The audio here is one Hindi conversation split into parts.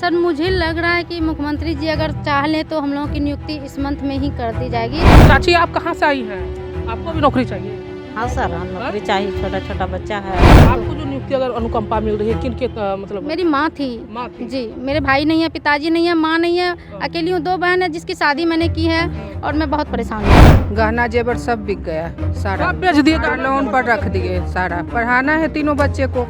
सर मुझे लग रहा है कि मुख्यमंत्री जी अगर चाह लें तो हम लोगों की नियुक्ति इस मंथ में ही कर दी जाएगी। चाची आप कहाँ से आई हैं? आपको भी नौकरी चाहिए? हाँ सर, हम नौकरी चाहिए, छोटा छोटा बच्चा है। आपको जो नियुक्ति अगर अनुकंपा मिल रही है किन के मतलब? मेरी माँ थी जी, मेरे भाई नहीं है, पिताजी नहीं है, माँ नहीं है, अकेली हूँ, 2 बहन है जिसकी शादी मैंने की है और मैं बहुत परेशान हूँ। गहना जेवर सब बिक गया सारा, आप बेच दिए गहना? लोन पर रख दिए सारा। पढ़ाना है तीनों बच्चे को,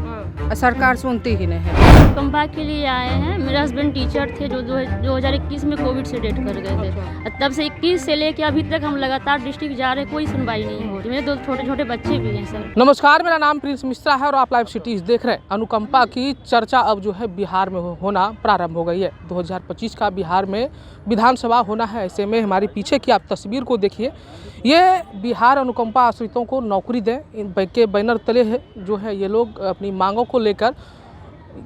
सरकार सुनती ही नहीं है। अनुकंपा के लिए आए हैं। मेरे हस्बैंड टीचर थे जो 2021 में कोविड से डेथ कर गए थे। तब से 21 से लेके अभी तक हम लगातार डिस्ट्रिक्ट जा रहे, कोई सुनवाई नहीं हो रही। मेरे 2 छोटे छोटे बच्चे भी हैं सर। नमस्कार, मेरा नाम प्रिंस मिश्रा है और आप लाइव सिटीज देख रहे हैं। अनुकंपा की चर्चा अब जो है बिहार में होना प्रारंभ हो गई है। 2025 का बिहार में विधानसभा होना है। ऐसे में हमारे पीछे की आप तस्वीर को देखिए, ये बिहार अनुकंपा आश्रितों को नौकरी दें इन के बैनर तले है जो है ये लोग अपनी मांगों को लेकर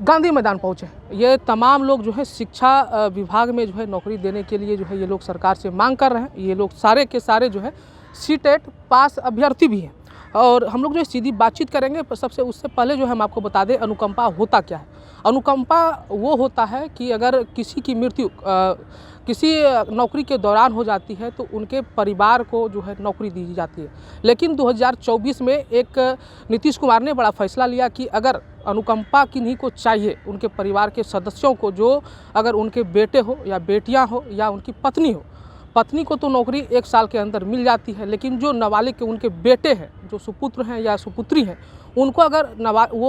गांधी मैदान पहुँचे। ये तमाम लोग जो है शिक्षा विभाग में जो है नौकरी देने के लिए जो है ये लोग सरकार से मांग कर रहे हैं। ये लोग सारे के सारे जो है सीटेट पास अभ्यर्थी भी हैं और हम लोग जो है सीधी बातचीत करेंगे। सबसे उससे पहले जो है हम आपको बता दें अनुकंपा होता क्या है। अनुकंपा वो होता है कि अगर किसी की मृत्यु किसी नौकरी के दौरान हो जाती है तो उनके परिवार को जो है नौकरी दी जाती है। लेकिन 2024 में एक नीतीश कुमार ने बड़ा फैसला लिया कि अगर अनुकंपा किन्हीं को चाहिए, उनके परिवार के सदस्यों को, जो अगर उनके बेटे हो या बेटियां हो या उनकी पत्नी हो, पत्नी को तो नौकरी 1 साल के अंदर मिल जाती है, लेकिन जो नाबालिग के उनके बेटे हैं, जो सुपुत्र हैं या सुपुत्री हैं, उनको अगर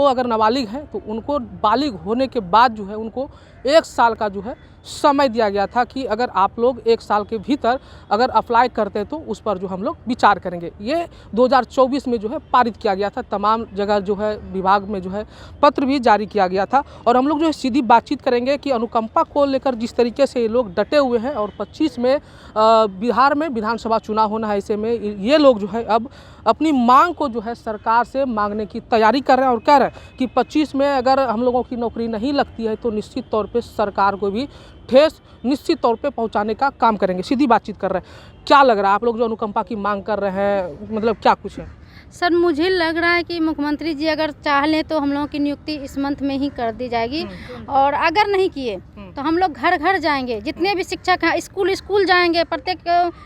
अगर नाबालिग हैं तो उनको बालिग होने के बाद जो है उनको 1 साल का जो है समय दिया गया था कि अगर आप लोग 1 साल के भीतर अगर अप्लाई करते हैं तो उस पर जो हम लोग विचार करेंगे। ये 2024 में जो है पारित किया गया था। तमाम जगह जो है विभाग में जो है पत्र भी जारी किया गया था और हम लोग जो है सीधी बातचीत करेंगे कि अनुकंपा को लेकर जिस तरीके से ये लोग डटे हुए हैं और 25 में बिहार में विधानसभा चुनाव होना है। ऐसे में ये लोग जो है अब अपनी मांग को जो है सरकार से मांगने की तैयारी कर रहे हैं और कह रहे हैं कि 25 में अगर हम लोगों की नौकरी नहीं लगती है तो निश्चित तौर पे सरकार को भी ठेस निश्चित तौर पे पहुंचाने का काम करेंगे। सीधी बातचीत कर रहे हैं। क्या लग रहा है आप लोग जो अनुकंपा की मांग कर रहे हैं, मतलब क्या कुछ है? सर मुझे लग रहा है कि मुख्यमंत्री जी अगर चाह लें तो हम लोगों की नियुक्ति इस मंथ में ही कर दी जाएगी और अगर नहीं किए तो हम लोग घर घर जाएंगे। जितने भी शिक्षक हैं स्कूल जाएंगे, प्रत्येक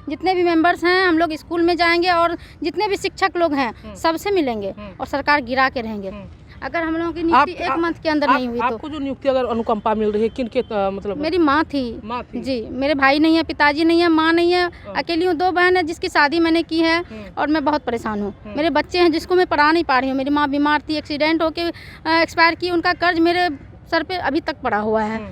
जितने भी मेंबर्स हैं हम लोग स्कूल में जाएंगे और जितने भी शिक्षक लोग हैं सबसे मिलेंगे और सरकार गिरा के रहेंगे अगर हम लोगों की नियुक्ति 1 मंथ के अंदर नहीं हुई तो। आपको जो नियुक्ति अगर अनुकंपा मिल रही है किन के मतलब? मेरी माँ थी जी, मेरे भाई नहीं है, पिताजी नहीं है, माँ नहीं है, अकेली हूँ, 2 बहन है जिसकी शादी मैंने की है और मैं बहुत परेशान हूँ। मेरे बच्चे हैं जिसको मैं पढ़ा नहीं पा रही हूँ। मेरी माँ बीमार थी, एक्सीडेंट होके एक्सपायर की, उनका कर्ज मेरे सर पे अभी तक पड़ा हुआ है।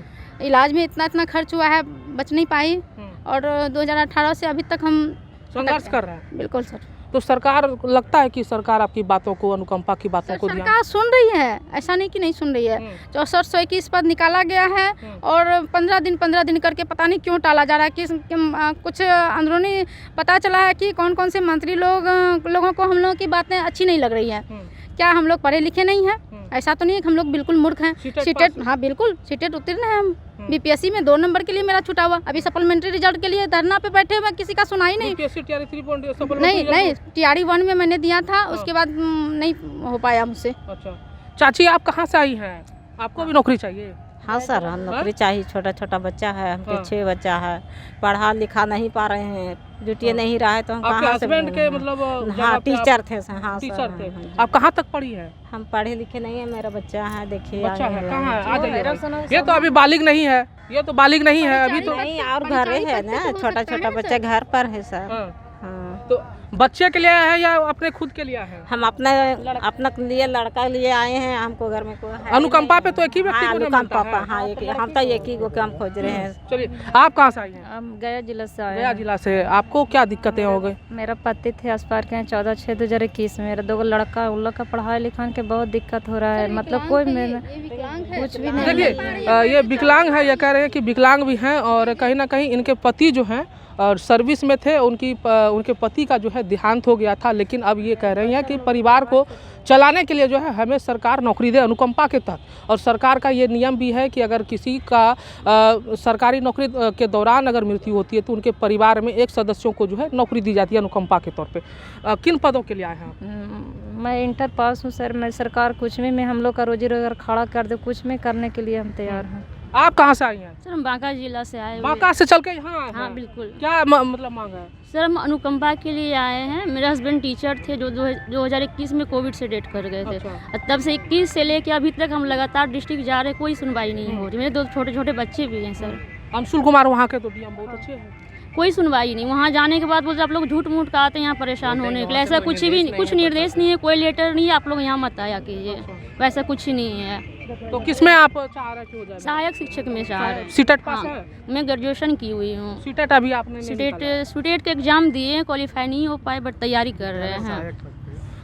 इलाज में इतना खर्च हुआ है, बच नहीं पाई और 2018 से अभी तक हम संघर्ष कर रहे हैं। बिल्कुल सर। तो सरकार, लगता है कि सरकार आपकी बातों को, अनुकंपा की बातों को सरकार सुन रही है, ऐसा नहीं कि नहीं सुन रही है। 6421 पद निकाला गया है और 15 दिन करके पता नहीं क्यों टाला जा रहा है। कुछ अंदरूनी पता चला है कि कौन कौन से मंत्री लोगों को हम लोगों की बातें अच्छी नहीं लग रही है। क्या हम लोग पढ़े लिखे नहीं हैं? ऐसा तो नहीं है कि हम लोग बिल्कुल मूर्ख हैं। सीटेट, हाँ बिल्कुल सीटेट उत्तीर्ण है हम। बीपीएससी में 2 नंबर के लिए मेरा छूटा हुआ, अभी सप्लीमेंट्री रिजल्ट के लिए धरना पे बैठे हुए, किसी का सुनाई नहीं। नहीं, टीआरई 1 में मैंने दिया था, उसके बाद नहीं हो पाया मुझसे। अच्छा चाची आप कहाँ से आई हैं? आपको भी नौकरी चाहिए? हाँ सर, हम नौकरी चाहिए, छोटा छोटा बच्चा है, हमके 6 बच्चा है, पढ़ा लिखा नहीं पा रहे हैं, ड्यूटी नहीं रहा है तो हम कहाँ से? हस्बैंड के मतलब? हाँ टीचर थे सर। हाँ टीचर थे। आप कहाँ तक पढ़ी है? हम पढ़े लिखे नहीं है, मेरा बच्चा है, देखिए बच्चा है, कहाँ है? आ जाइए। ये तो अभी बालिग नहीं है, ये तो बालिग नहीं है अभी तो। नहीं, और घर है ना, छोटा छोटा बच्चा घर पर है सर। हाँ। तो बच्चे के लिए है या अपने खुद के लिए है? हम अपना लिए लड़का लिए आए हैं, हमको घर में कोई है अनुकंपा पे तो एक ही व्यक्ति को अनुकंपा पर। हाँ, हम तो एक ही को काम खोज रहे हैं। चलिए, आप कहाँ से आई हैं? हम गया जिला से आए। गया जिला से। आपको क्या दिक्कतें हो गई? मेरा पति थे अस्पार के 14/6/2021 में। मेरा 2 लड़का, उन लोग का पढ़ाई लिखाई के बहुत दिक्कत हो रहा है। मतलब कोई कुछ भी नहीं। देखिए ये विकलांग है, ये कह रहे हैं कि विकलांग भी हैं और कहीं ना कहीं इनके पति जो हैं और सर्विस में थे, उनके पति का जो है देहांत हो गया था। लेकिन अब ये कह रही हैं कि परिवार को चलाने के लिए जो है हमें सरकार नौकरी दे अनुकंपा के तहत। और सरकार का ये नियम भी है कि अगर किसी का सरकारी नौकरी के दौरान अगर मृत्यु होती है तो उनके परिवार में 1 सदस्यों को जो है नौकरी दी जाती है अनुकंपा के तौर पे। किन पदों के लिए आए हैं आप? मैं इंटर पास हूँ सर। मैं सरकार कुछ में हम लोग का रोजी रोजगार खड़ा कर दे, कुछ में करने के लिए हम तैयार हैं। आप कहाँ से आई हैं? सर हम बांका जिला से आए हुए बांका से चल के यहाँ आए हाँ हैं? बिल्कुल क्या मतलब मांग है? सर हम अनुकंपा के लिए आए हैं। मेरे हस्बैंड टीचर थे जो 2021 में कोविड से डेट कर गए थे। अच्छा। और तब से 21 से लेके अभी तक हम लगातार डिस्ट्रिक्ट जा रहे, कोई सुनवाई नहीं हो रही। मेरे 2 छोटे छोटे बच्चे भी हैं सर, अंशुल कुमार वहाँ के तो डीएम बहुत अच्छे हैं। कोई सुनवाई नहीं। वहाँ जाने के बाद बोलते आप लोग झूठ मूठ का आते हैं यहाँ परेशान होने के लिए। ऐसा कुछ भी कुछ निर्देश नहीं है, कोई लेटर नहीं है, आप लोग यहाँ मत आया कीजिए, वैसा कुछ ही नहीं है। तो किसमें आप चाह रहे हो जाए? सहायक शिक्षक में चाह रहे। सीटेट पास हाँ, है? मैं ग्रेजुएशन की हुई हूँ। सीटेट अभी आपने नहीं निकाला? स्टेट के एग्जाम दिए, क्वालिफाई नहीं हो पाए, बट तैयारी कर रहे हैं।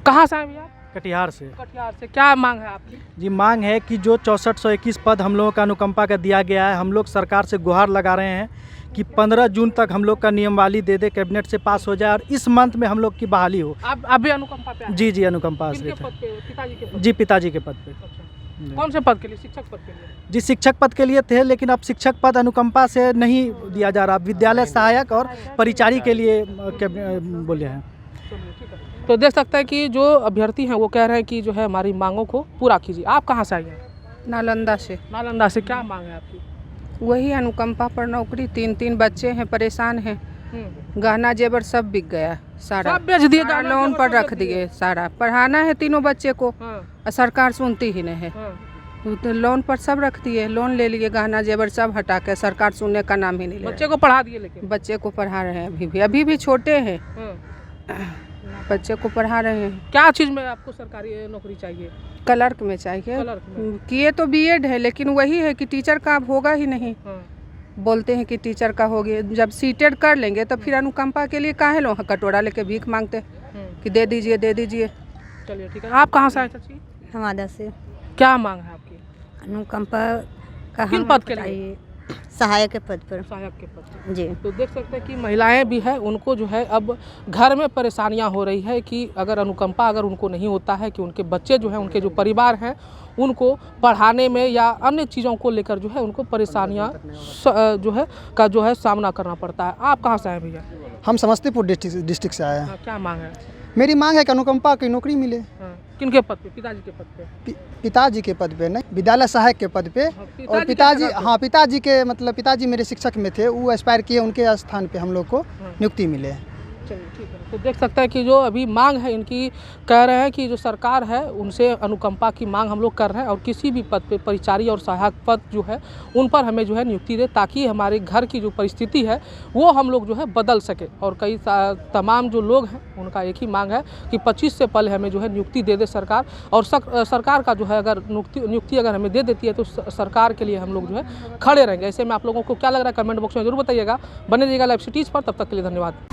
कहाँ से आए भैया? कटिहार से। कटिहार से। क्या मांग है आपकी? जी मांग है कि जो 6421 पद हम लोगों का अनुकंपा का दिया गया है, हम लोग सरकार से गुहार लगा रहे हैं कि 15 जून तक हम लोग का नियमावली दे दे, कैबिनेट से पास हो जाए और इस मंथ में हम लोग की बहाली हो। आप भी अनुकंपा पे आए? जी जी अनुकंपा किनके से पद पे? पिताजी के पद? जी पिताजी के पद पे। अच्छा। कौन से पद के लिए? शिक्षक पद के लिए? जी शिक्षक पद के लिए थे, लेकिन अब शिक्षक पद अनुकंपा से नहीं दिया जा रहा। विद्यालय सहायक और परिचारी के लिए बोले हैं। चलिए, ठीक है। तो देख सकते हैं कि जो अभ्यर्थी हैं वो कह रहे हैं कि जो है हमारी मांगों को पूरा कीजिए। आप कहाँ से आई हैं? नालंदा से। नालंदा से। क्या मांग है आपकी? वही अनुकंपा पर नौकरी। 3 बच्चे हैं, परेशान हैं। गहना जेवर सब बिक गया सारा। सब बेच दिए, सारा गहना लोन जेवर पर सब रख बेच दिए। दिए सारा। पढ़ाना है 3 बच्चे को हाँ, और सरकार सुनती ही नहीं है। हाँ। तो लोन पर सब रख दिए, लोन ले लिए, गहना जेवर सब हटा के सरकार सुनने का नाम ही नहीं ले बच्चे रही। को पढ़ा दिए लेकिन? बच्चे को पढ़ा रहे हैं, अभी भी छोटे हैं, हाँ। बच्चे को पढ़ा रहे हैं। क्या चीज़ में आपको सरकारी नौकरी चाहिए? क्लर्क में चाहिए। क्लर्क में। किए तो बीएड है, लेकिन वही है कि टीचर का अब होगा ही नहीं। हाँ। बोलते हैं कि टीचर का हो गया, जब सीटेड कर लेंगे तो फिर अनुकंपा के लिए काहे लो कटोरा लेके भीख मांगते कि दे दीजिए दे दीजिए। चलिए, ठीक है। आप कहाँ से आए चाची? हमारा से क्या मांग है आपकी? अनुकंपा का किन पद के लिए? सहायक के पद पर। सहायक के पद पे। जी तो देख सकते हैं कि महिलाएं भी हैं, उनको जो है अब घर में परेशानियां हो रही है कि अगर अनुकंपा अगर उनको नहीं होता है कि उनके बच्चे जो हैं, उनके जो परिवार हैं, उनको पढ़ाने में या अन्य चीज़ों को लेकर जो है उनको परेशानियां जो है सामना करना पड़ता है। आप कहाँ से आए भैया? हम समस्तीपुर डिस्ट्रिक्ट से आए हैं। हाँ, क्या मांग है? मेरी मांग है कि अनुकंपा की नौकरी मिले। हाँ, किनके पद पे? पिताजी के पद पे? पिताजी के पद पे नहीं, विद्यालय सहायक के पद पे। और पिताजी, हाँ पिताजी के मतलब पिताजी मेरे शिक्षक में थे, वो एस्पायर किए, उनके स्थान पे हम लोग को नियुक्ति मिले। चलिए, ठीक है। तो देख सकते हैं कि जो अभी मांग है इनकी, कह रहे हैं कि जो सरकार है उनसे अनुकंपा की मांग हम लोग कर रहे हैं और किसी भी पद पे परिचारी और सहायक पद जो है उन पर हमें जो है नियुक्ति दे, ताकि हमारे घर की जो परिस्थिति है वो हम लोग जो है बदल सके। और कई तमाम जो लोग हैं उनका एक ही मांग है कि 25 से पहले हमें जो है नियुक्ति दे दे सरकार। और सरकार का जो है अगर नियुक्ति अगर हमें दे देती है तो सरकार के लिए हम लोग जो है खड़े रहेंगे। ऐसे में आप लोगों को क्या लग रहा है कमेंट बॉक्स में जरूर बताइएगा। बने रहिएगा लाइव सिटीज़ पर। तब तक के लिए धन्यवाद।